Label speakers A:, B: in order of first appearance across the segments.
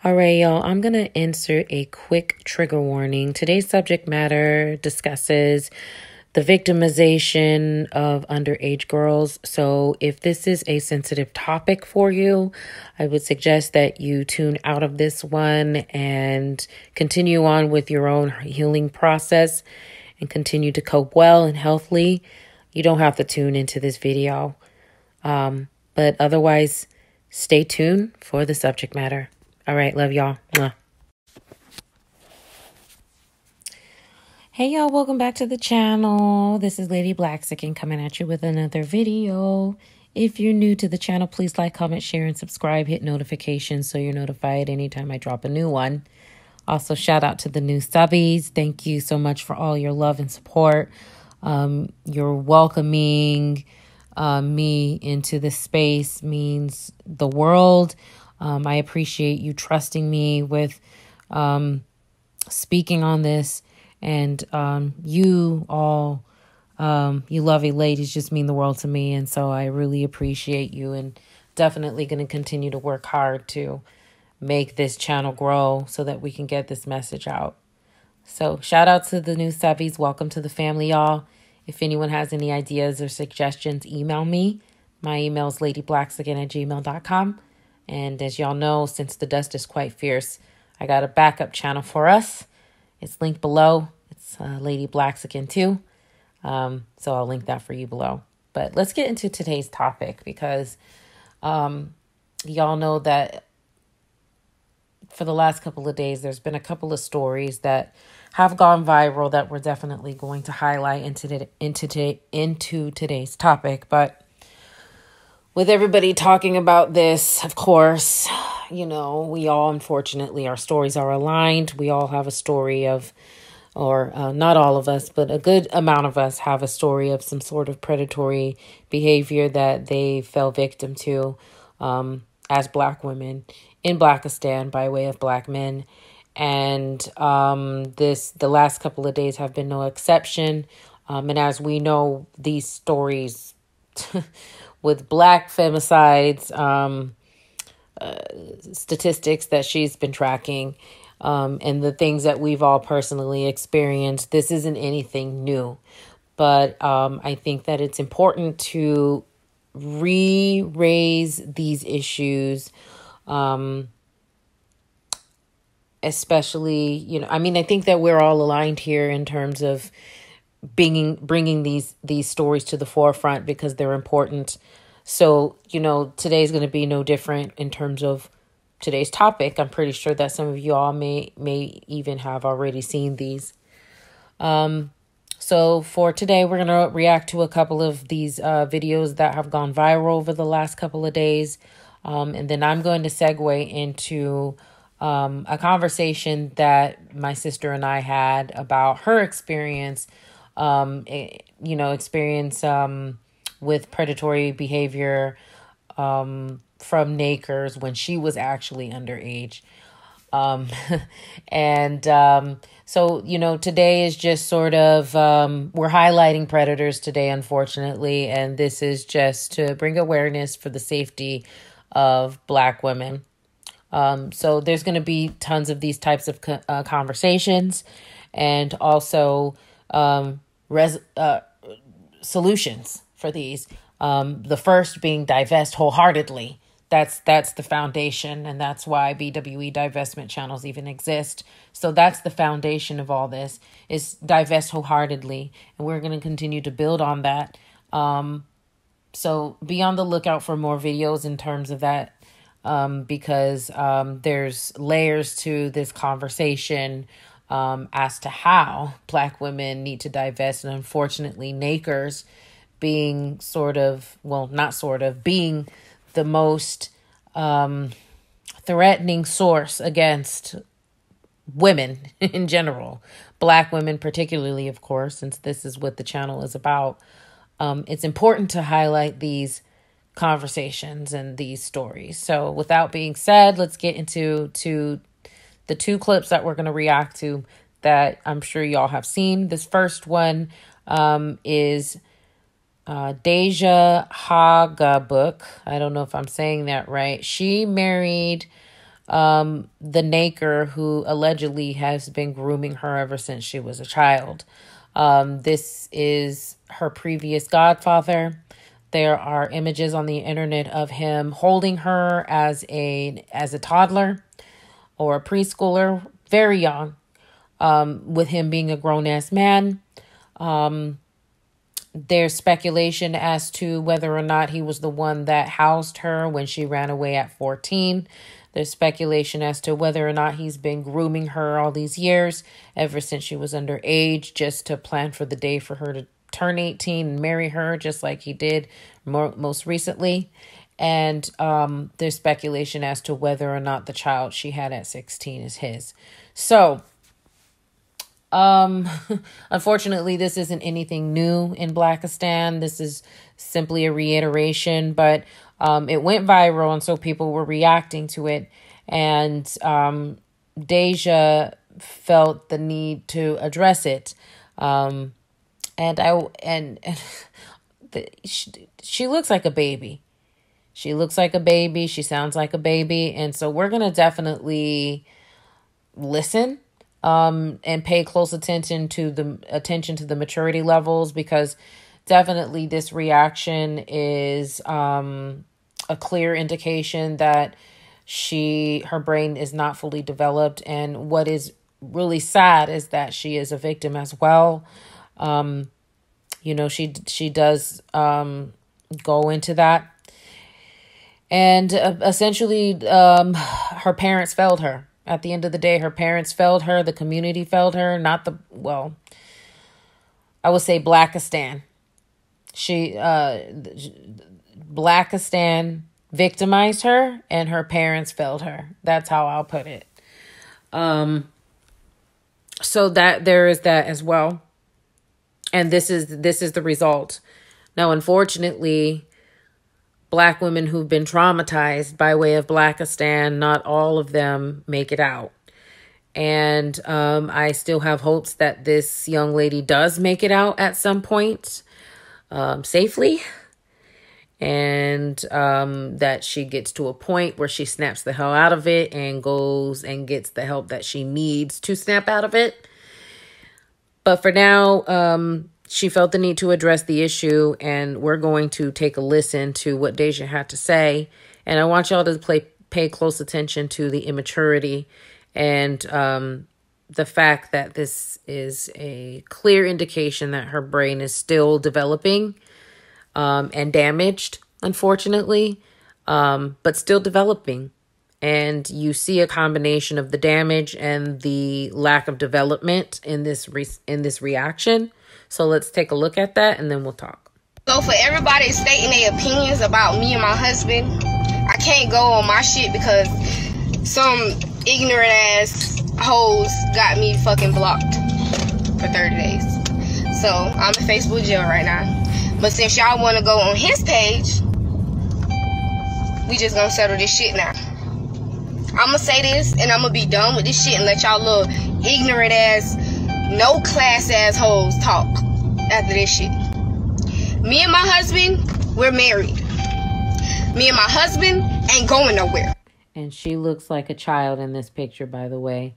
A: All right, y'all, I'm going to insert a quick trigger warning. Today's subject matter discusses the victimization of underage girls. So if this is a sensitive topic for you, I would suggest that you tune out of this one and continue on with your own healing process and continue to cope well and healthily. You don't have to tune into this video. But otherwise, stay tuned for the subject matter. All right, love y'all. Mwah. Hey y'all, welcome back to the channel. This is Lady Blackskin coming at you with another video. If you're new to the channel, please like, comment, share, and subscribe. Hit notifications so you're notified anytime I drop a new one. Also, shout out to the new subbies. Thank you so much for all your love and support. You're welcoming me into this space means the world. I appreciate you trusting me with speaking on this. And you all, you lovely ladies just mean the world to me. And so I really appreciate you and definitely going to continue to work hard to make this channel grow so that we can get this message out. So shout out to the new subbies. Welcome to the family, y'all. If anyone has any ideas or suggestions, email me. My email is ladyblackskin@gmail.com. And as y'all know, since the dust is quite fierce, I got a backup channel for us. It's linked below. It's Lady Blackskin too. So I'll link that for you below. But let's get into today's topic because y'all know that for the last couple of days, there's been a couple of stories that have gone viral that we're definitely going to highlight into today's topic. But with everybody talking about this, of course, you know, we all, unfortunately, our stories are aligned. We all have a story of, or not all of us, but a good amount of us have a story of some sort of predatory behavior that they fell victim to as Black women in Blackistan by way of Black men. And the last couple of days have been no exception. And as we know, these stories with Black femicides, statistics that she's been tracking, and the things that we've all personally experienced, this isn't anything new. But I think that it's important to re-raise these issues, especially, you know, I mean, I think that we're all aligned here in terms of bringing these stories to the forefront because they're important. So, you know, today's going to be no different in terms of today's topic. I'm pretty sure that some of you all may even have already seen these. So for today, we're going to react to a couple of these videos that have gone viral over the last couple of days. And then I'm going to segue into a conversation that my sister and I had about her experience, with predatory behavior from Nakers when she was actually underage. So, you know, today is just sort of, we're highlighting predators today, unfortunately, and this is just to bring awareness for the safety of Black women. So there's going to be tons of these types of conversations and also solutions for these. The first being divest wholeheartedly. That's the foundation, and that's why BWE divestment channels even exist. So that's the foundation of all this, is divest wholeheartedly, and we're going to continue to build on that. So be on the lookout for more videos in terms of that, because there's layers to this conversation as to how Black women need to divest, and unfortunately, Nakers being being the most threatening source against women in general, Black women particularly, of course, since this is what the channel is about. It's important to highlight these conversations and these stories. So without being said, let's get into the two clips that we're going to react to that I'm sure y'all have seen. This first one is Ch1ld. I don't know if I'm saying that right. She married the Naker who allegedly has been grooming her ever since she was a child. This is her previous godfather. There are images on the internet of him holding her as a toddler or a preschooler, very young, with him being a grown-ass man. There's speculation as to whether or not he was the one that housed her when she ran away at 14. There's speculation as to whether or not he's been grooming her all these years, ever since she was underage, just to plan for the day for her to turn 18 and marry her, just like he did most recently. And there's speculation as to whether or not the child she had at 16 is his. So, unfortunately, this isn't anything new in Blackistan. This is simply a reiteration, but it went viral, and so people were reacting to it. And Deja felt the need to address it. She looks like a baby. She looks like a baby. She sounds like a baby. And so we're going to definitely listen and pay close attention to the maturity levels, because definitely this reaction is a clear indication that her brain is not fully developed. And what is really sad is that she is a victim as well. She does go into that. And essentially, her parents failed her. At the end of the day, her parents failed her. The community failed her. I would say Blackistan. Blackistan victimized her, and her parents failed her. That's how I'll put it. So that there is that as well. And this is the result. Now, unfortunately, Black women who've been traumatized by way of Blackistan, not all of them make it out. And I still have hopes that this young lady does make it out at some point safely. And that she gets to a point where she snaps the hell out of it and goes and gets the help that she needs to snap out of it. But for now, she felt the need to address the issue, and we're going to take a listen to what Deja had to say. And I want y'all to pay close attention to the immaturity and the fact that this is a clear indication that her brain is still developing and damaged, unfortunately, but still developing. And you see a combination of the damage and the lack of development in this reaction. So let's take a look at that, and then we'll talk.
B: So for everybody stating their opinions about me and my husband, I can't go on my shit because some ignorant ass hoes got me fucking blocked for 30 days. So I'm in Facebook jail right now. But since y'all want to go on his page, we just gonna settle this shit now. I'm gonna say this, and I'm gonna be done with this shit and let y'all little ignorant ass, no class ass hoes talk after this shit. Me and my husband, we're married. Me and my husband ain't going nowhere.
A: And she looks like a child in this picture, by the way.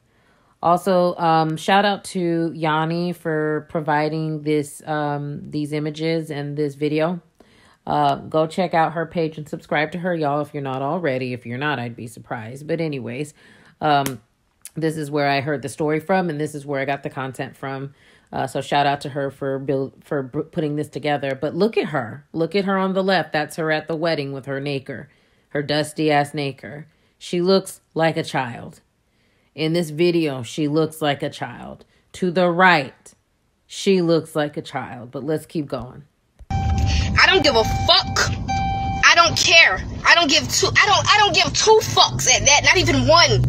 A: Also, shout out to Yanni for providing these images and this video. Go check out her page and subscribe to her, y'all, if you're not already. If you're not, I'd be surprised. But anyways, this is where I heard the story from, and this is where I got the content from. So shout out to her for putting this together. But look at her. Look at her on the left. That's her at the wedding with her Naker, her dusty ass Naker. She looks like a child. In this video, she looks like a child. To the right, she looks like a child. But let's keep going.
B: I don't give a fuck. I don't care. I don't give two fucks at that. Not even one.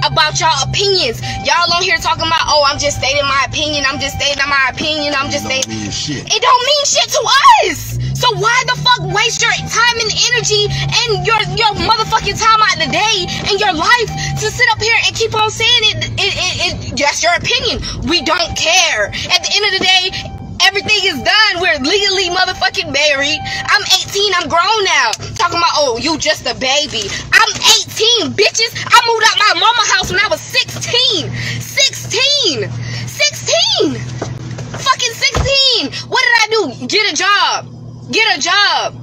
B: About y'all opinions. Y'all on here talking about, oh, I'm just stating my opinion. I'm just stating my opinion. I'm just stating. It don't mean shit to us. So why the fuck waste your time and energy and your motherfucking time out of the day and your life to sit up here and keep on saying it? That's your opinion. We don't care. At the end of the day, everything is done. We're legally motherfucking married. I'm 18. I'm grown now. Talking about, oh, you just a baby. I'm 18, bitches. I moved my mama house when I was 16. 16. 16. Fucking 16. What did I do? Get a job. Get a job.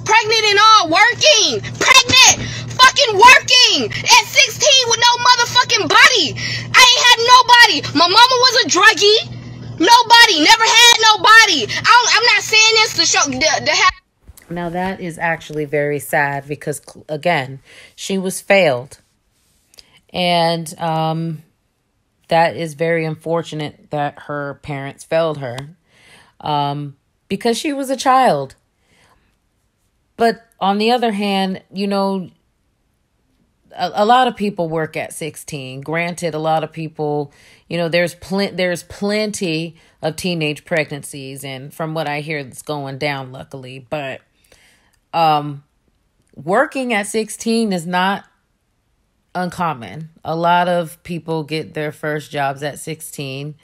B: Pregnant and all, working. Pregnant. Fucking working. At 16 with no motherfucking body. I ain't had nobody. My mama was a druggie. Nobody. Never had nobody. I'm not saying this to show to have.
A: Now that is actually very sad because, again, she was failed. And that is very unfortunate that her parents failed her because she was a child. But on the other hand, you know, a lot of people work at 16. Granted, a lot of people, you know, there's plenty of teenage pregnancies. And from what I hear, it's going down, luckily. But working at 16 is not uncommon. A lot of people get their first jobs at 16.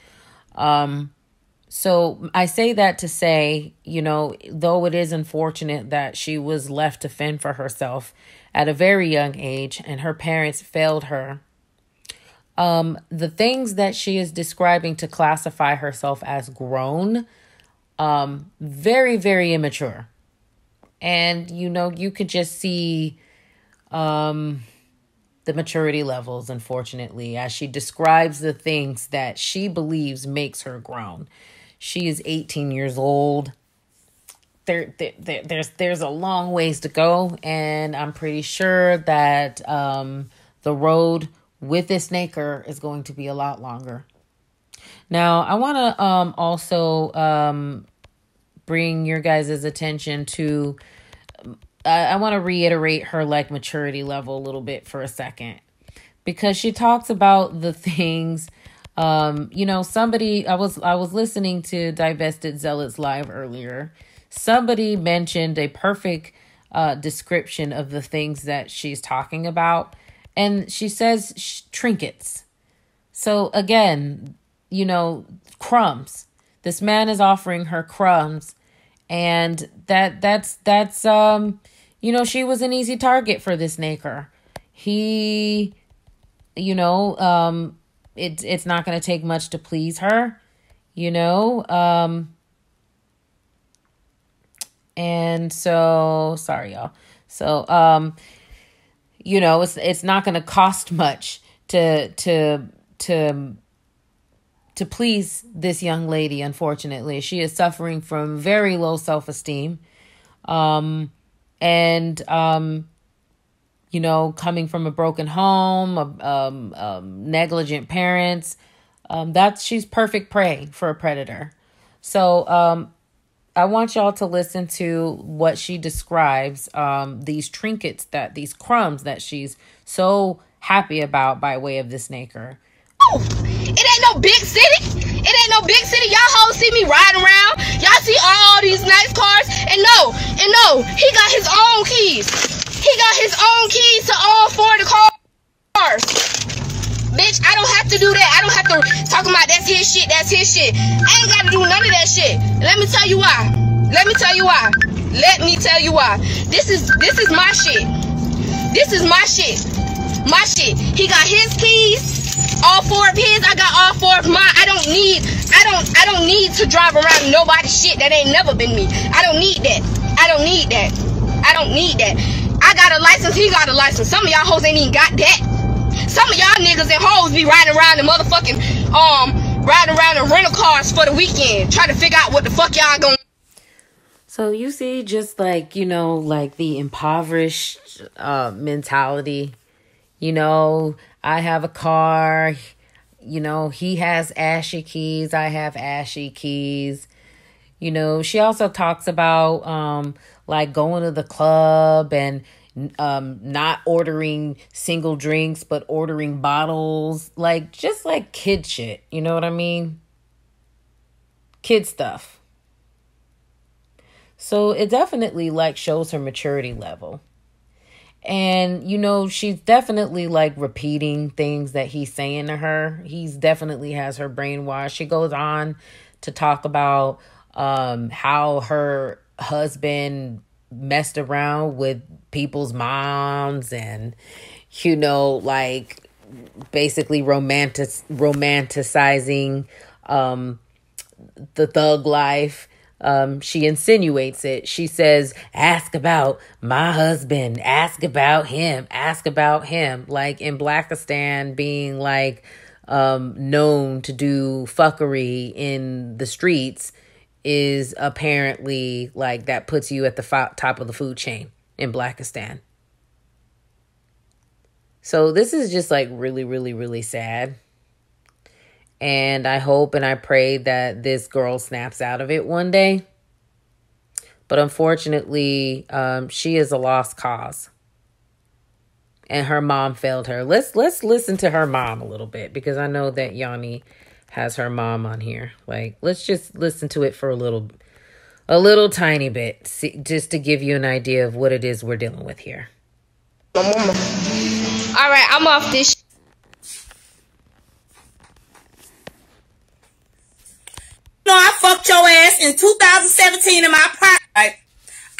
A: So I say that to say, you know, though it is unfortunate that she was left to fend for herself at a very young age and her parents failed her, the things that she is describing to classify herself as grown, very, very immature. And, you know, you could just see the maturity levels, unfortunately, as she describes the things that she believes makes her grown. She is 18 years old. There's a long ways to go, and I'm pretty sure that the road with this snaker is going to be a lot longer. Now, I want to also bring your guys' attention to, I want to reiterate her like maturity level a little bit for a second, because she talks about the things, you know, somebody, I was listening to Divested Zealots live earlier. Somebody mentioned a perfect description of the things that she's talking about. And she says trinkets. So again, you know, crumbs. This man is offering her crumbs. And that's you know, she was an easy target for this snaker. He, you know, it's not going to take much to please her, you know. And so, sorry, y'all. So, you know, it's not going to cost much to please this young lady. Unfortunately, she is suffering from very low self-esteem, and you know, coming from a broken home, negligent parents. She's perfect prey for a predator. So, I want y'all to listen to what she describes, these trinkets, these crumbs that she's so happy about by way of the snaker.
B: It ain't no big city. It ain't no big city. Y'all hoes see me riding around. Y'all see all these nice cars. And no, he got his own keys. He got his own keys to all 4 of the cars. Bitch, I don't have to do that. I don't have to talk about that's his shit. I ain't got to do none of that shit. Let me tell you why. This is my shit. My shit. He got his keys, all 4 of his. I got all 4 of mine. I don't need to drive around nobody's shit that ain't never been me. I don't need that. I got a license. He got a license. Some of y'all hoes ain't even got that. Some of y'all niggas and hoes be riding around the motherfucking, riding around in rental cars for the weekend, trying to figure out what the fuck y'all gonna.
A: So you see, just like, you know, like the impoverished mentality, you know, I have a car, you know, he has ashy keys, I have ashy keys. You know, she also talks about like going to the club and not ordering single drinks, but ordering bottles, like just like kid shit. You know what I mean? Kid stuff. So it definitely like shows her maturity level. And, you know, she's definitely like repeating things that he's saying to her. He's definitely has her brainwashed. She goes on to talk about how her husband messed around with people's moms and, you know, like basically romanticizing the thug life. She insinuates it. She says, ask about my husband, ask about him, like in Blackistan being like known to do fuckery in the streets is apparently like that puts you at the top of the food chain in Blackistan. So this is just like really, really, really sad. And I hope and I pray that this girl snaps out of it one day. But unfortunately, she is a lost cause. And her mom failed her. Let's listen to her mom a little bit, because I know that Yanni has her mom on here. Like, let's just listen to it for a little tiny bit, just to give you an idea of what it is we're dealing with here.
B: My mama. All right, I'm off this.
C: No, I fucked your ass in 2017 in my private.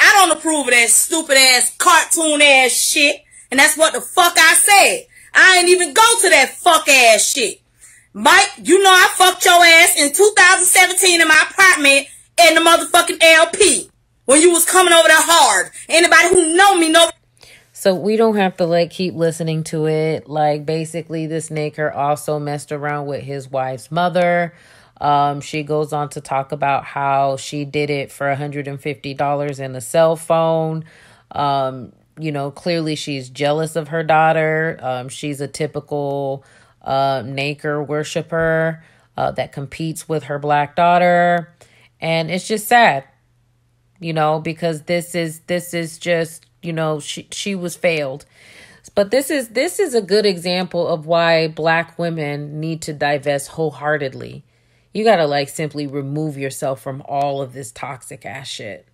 C: I don't approve of that stupid ass cartoon ass shit. And that's what the fuck I said. I ain't even go to that fuck ass shit. Mike, you know I fucked your ass in 2017 in my apartment in the motherfucking LP. When you was coming over there hard. Anybody who know me know.
A: So we don't have to like keep listening to it. Like basically this nigger also messed around with his wife's mother. She goes on to talk about how she did it for $150 in a cell phone. You know, clearly she's jealous of her daughter. She's a typical Naker worshiper that competes with her black daughter. And it's just sad, you know, because this is just, you know, she was failed. But this is a good example of why black women need to divest wholeheartedly. You got to like simply remove yourself from all of this toxic ass shit.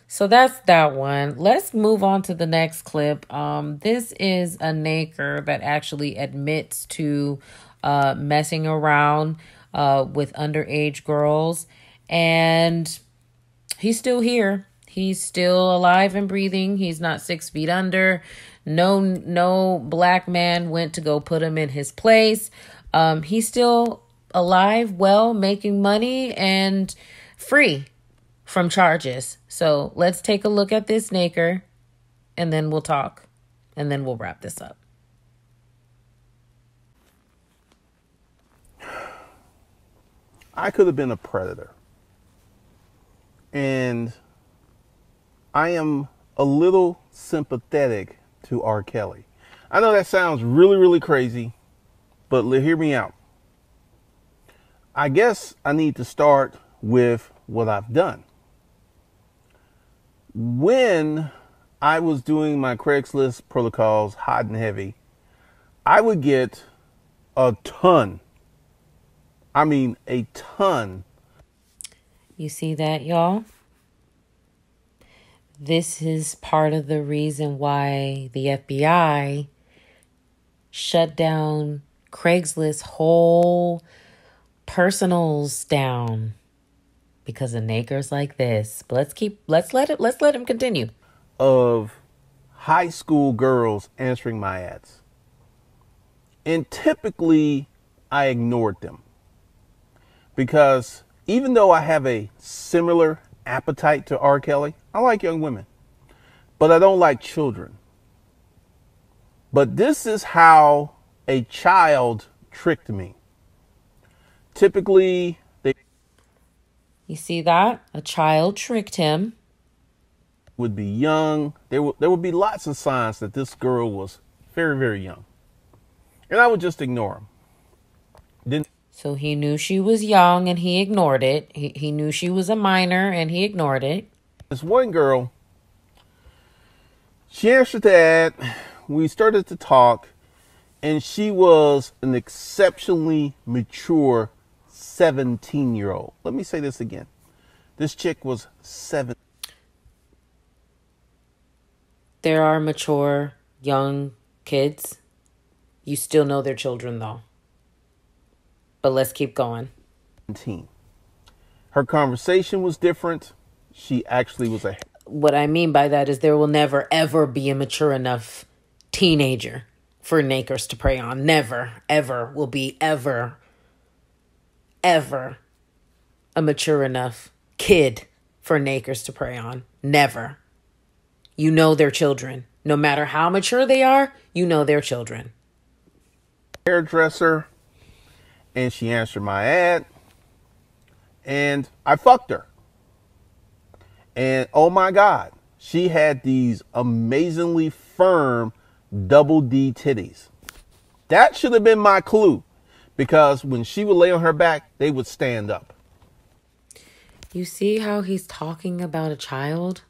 A: So that's that one. Let's move on to the next clip. This is a Naker that actually admits to messing around with underage girls. And he's still here. He's still alive and breathing. He's not 6 feet under. No black man went to go put him in his place. He's still alive, well, making money and free from charges. So let's take a look at this Naker and then we'll talk and then we'll wrap this up.
D: I could have been a predator. And I am a little sympathetic to R. Kelly. I know that sounds really, really crazy, but hear me out. I guess I need to start with what I've done. When I was doing my Craigslist protocols hot and heavy, I would get a ton. I mean, a ton.
A: You see that, y'all? This is part of the reason why the FBI shut down Craigslist's whole personals down because of Nakers like this. But let's let him continue.
D: Of high school girls answering my ads. And typically I ignored them. Because even though I have a similar appetite to R. Kelly, I like young women, but I don't like children. But this is how a child tricked me. Typically,
A: you see that? A child tricked him.
D: Would be young. There would be lots of signs that this girl was very, very young. And I would just ignore them.
A: So he knew she was young and he ignored it. He knew she was a minor and he ignored it.
D: This one girl, she answered the ad. We started to talk, and she was an exceptionally mature 17-year-old. Let me say this again. This chick was 7.
A: There are mature young kids. You still know they're children, though. But let's keep going.
D: 17. Her conversation was different. She actually was a...
A: What I mean by that is there will never, ever be a mature enough teenager. for Nakers to prey on. Never, ever will be ever a mature enough kid for Nakers to prey on. Never. You know they're children. No matter how mature they are, you know they're children.
D: Hairdresser, and she answered my ad, and I fucked her. And oh my God, she had these amazingly firm double D titties. That should have been my clue, because when she would lay on her back, they would stand up.
A: You see how he's talking about a child?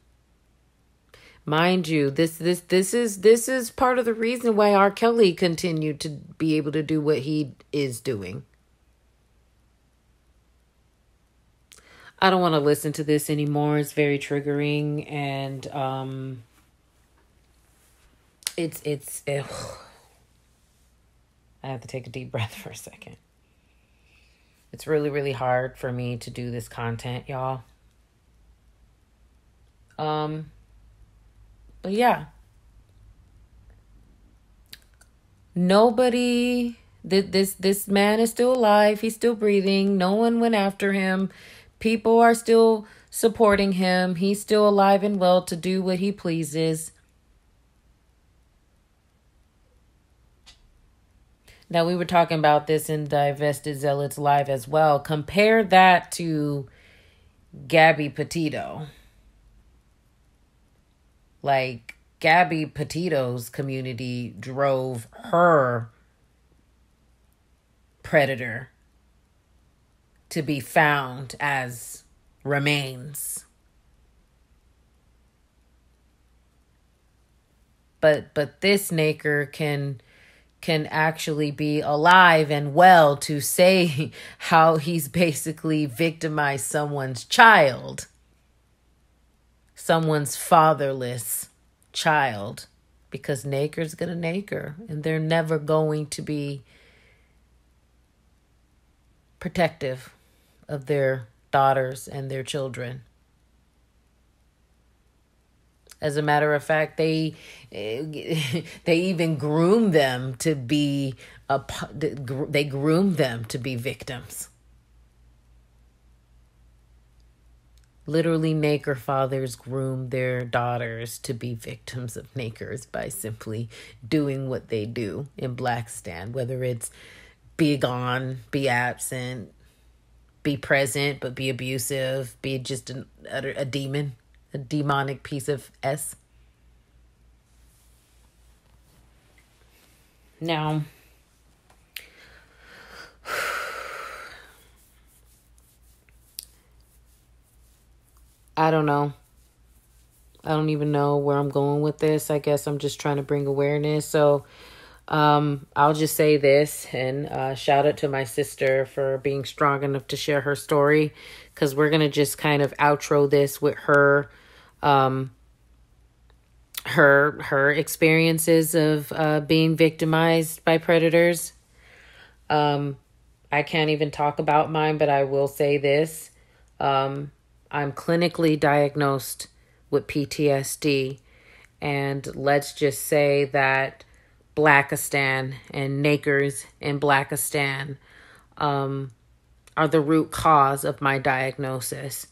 A: Mind you, this is part of the reason why R. Kelly continued to be able to do what he is doing. I don't want to listen to this anymore. It's very triggering, and I have to take a deep breath for a second. It's really, really hard for me to do this content, y'all. But yeah. Nobody, this man is still alive. He's still breathing. No one went after him. People are still supporting him. He's still alive and well to do what he pleases. Now, we were talking about this in Divest Zealots Live as well. Compare that to Gabby Petito. Like, Gabby Petito's community drove her predator to be found as remains. But this Naker can actually be alive and well to say how he's basically victimized someone's child. Someone's fatherless child. Because Naker's gonna Naker. And they're never going to be protective of their daughters and their children. As a matter of fact, they even groom them to be they groom them to be victims. Literally, Naker fathers groom their daughters to be victims of Nakers by simply doing what they do in Blackistan, whether it's be gone, be absent, be present, but be abusive, be just a demon. A demonic piece of S. Now, I don't know. I don't even know where I'm going with this. I guess I'm just trying to bring awareness. So I'll just say this, and shout out to my sister for being strong enough to share her story, because we're going to just kind of outro this with her her experiences of being victimized by predators. I can't even talk about mine, but I will say this. I'm clinically diagnosed with PTSD, and let's just say that Blackistan and Nakers in Blackistan are the root cause of my diagnosis.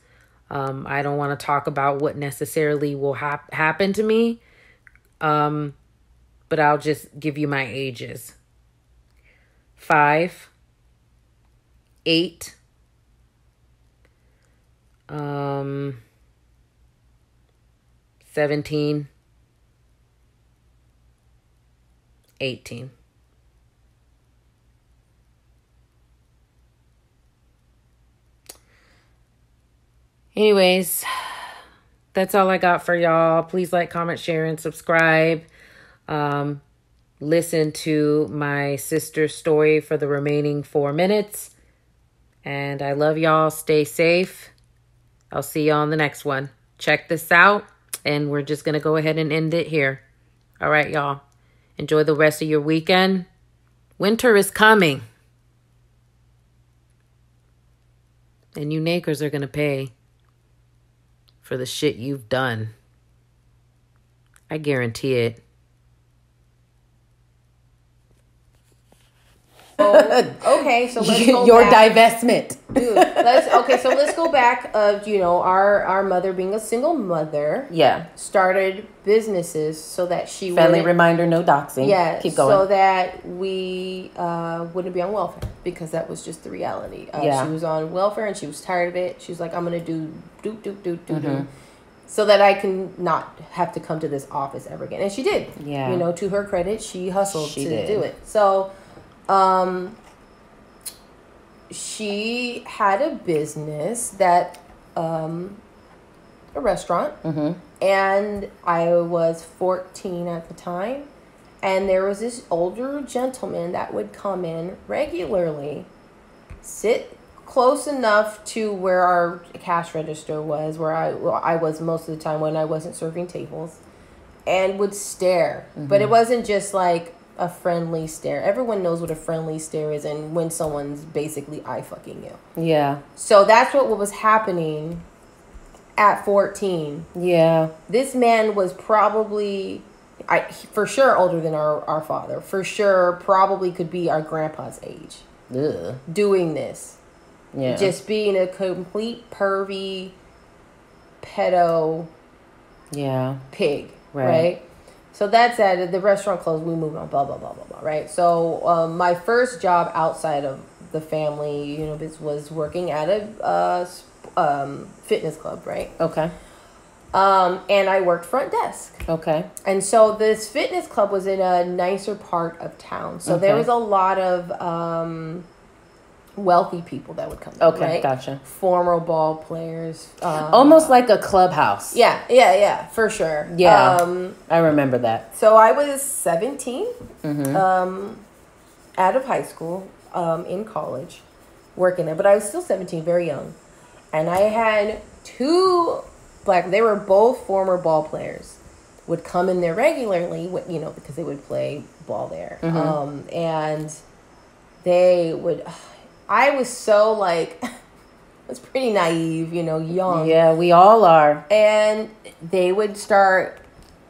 A: I don't want to talk about what necessarily will happen to me, but I'll just give you my ages. 5, 8, 17, 18. Anyways, that's all I got for y'all. Please like, comment, share, and subscribe. Listen to my sister's story for the remaining 4 minutes. And I love y'all. Stay safe. I'll see y'all on the next one. Check this out. And we're just going to go ahead and end it here. All right, y'all. Enjoy the rest of your weekend. Winter is coming. And you Nakers are going to pay for the shit you've done. I guarantee it.
B: Okay, so let's go
E: Your
B: back.
E: divestment.
B: Dude, let's go back of, our mother being a single mother.
E: Yeah.
B: Started businesses so that she
E: Family
B: wouldn't,
E: reminder, no doxing.
B: yeah,
E: Keep going.
B: so that we wouldn't be on welfare, because that was just the reality.
E: Yeah.
B: She was on welfare and she was tired of it. She was like, I'm gonna do so that I can not have to come to this office ever again. And she did.
E: Yeah.
B: To her credit, she hustled
E: She
B: to
E: did.
B: do it. So she had a business that a restaurant, and I was 14 at the time, and there was this older gentleman that would come in regularly, sit close enough to where our cash register was, where I was most of the time when I wasn't serving tables, and would stare. But it wasn't just like a friendly stare. Everyone knows what a friendly stare is, and when someone's basically eye fucking you.
E: Yeah.
B: So that's what was happening at 14.
E: Yeah.
B: This man was probably, for sure, older than our father. For sure, probably could be our grandpa's age.
E: Ugh.
B: Doing this.
E: Yeah.
B: Just being a complete pervy pedo
E: Yeah.
B: pig.
E: Right.
B: Right? So that's at the restaurant closed. We moved on. Blah blah blah blah blah. Right. So my first job outside of the family, was working at a fitness club. Right.
E: Okay.
B: And I worked front desk.
E: Okay.
B: And so this fitness club was in a nicer part of town. So there was a lot of wealthy people that would come in,
E: Okay,
B: right?
E: gotcha.
B: Former ball players.
E: Almost like a clubhouse.
B: Yeah, for sure.
E: Yeah, I remember that.
B: So I was 17, out of high school, in college, working there. But I was still 17, very young. And I had two they were both former ball players, would come in there regularly, because they would play ball there. And they would... I was so I was pretty naive, young.
E: Yeah, we all are.
B: And they would start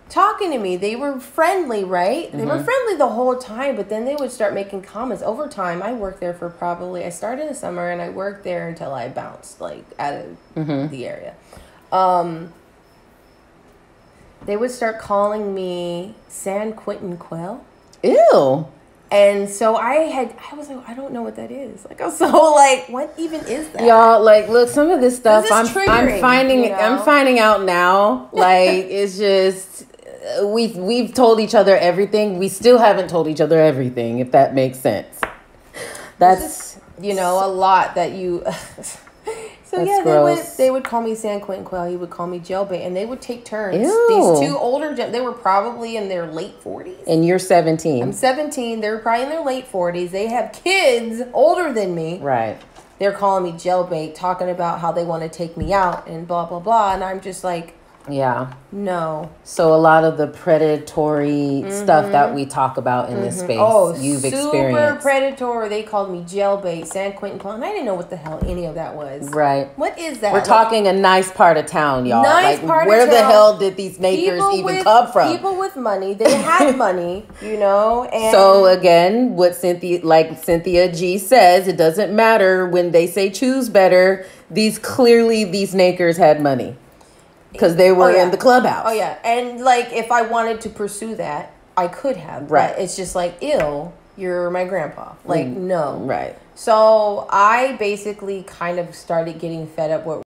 B: talking to me. They were friendly, right? They were friendly the whole time, but then they would start making comments. Over time, I worked there for I started in the summer and I worked there until I bounced, out of the area. They would start calling me San Quentin Quell.
E: Ew.
B: And so I was like, I don't know what that is. I was so what even is that?
E: Y'all, look, some of this stuff
B: This is triggering,
E: I'm finding out now. It's just we've told each other everything. We still haven't told each other everything, if that makes sense. That's
B: a lot that you So
E: That's
B: yeah,
E: gross.
B: they would call me San Quentin Quell. He would call me Jailbait, and they would take turns.
E: Ew.
B: These two older, they were probably in their late 40s.
E: And you're 17.
B: I'm 17. They're probably in their late 40s. They have kids older than me.
E: Right.
B: They're calling me Jailbait, talking about how they want to take me out and blah blah blah. And I'm just like,
E: Yeah.
B: no.
E: So a lot of the predatory stuff that we talk about in this space, you've
B: super
E: experienced.
B: predatory. They called me Jailbait, San Quentin Quell, and I didn't know what the hell any of that was.
E: Right.
B: What is that?
E: We're talking a nice part of town, y'all.
B: Nice part of
E: where the
B: town.
E: hell did these makers even come from?
B: People with money. They had money, and
E: So again, what Cynthia G says, it doesn't matter when they say choose better. These nakers had money. Because they were in the clubhouse.
B: Oh, yeah. And, if I wanted to pursue that, I could have.
E: Right.
B: But it's just ew, you're my grandpa. No.
E: Right.
B: So I basically kind of started getting fed up with